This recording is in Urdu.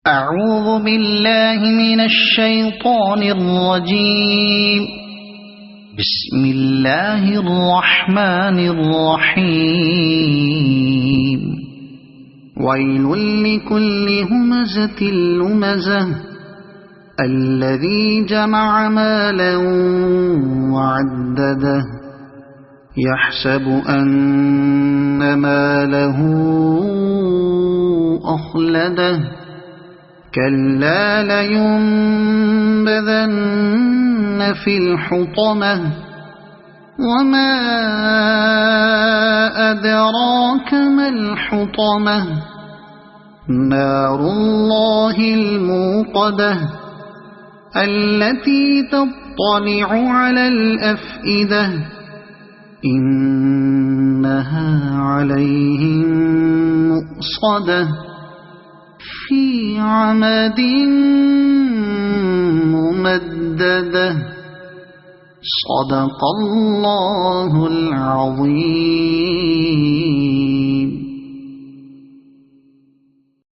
أعوذ بالله من الشيطان الرجيم. بسم الله الرحمن الرحيم. ويل لكل همزة لمزة الذي جمع مالا وعدده يحسب أن ماله أخلده كلا لينبذن في الحطمة وما أدراك ما الحطمة نار الله الموقدة التي تطلع على الأفئدة إنها عليهم مؤصدة في عمد ممددة. صدق الله العظيم.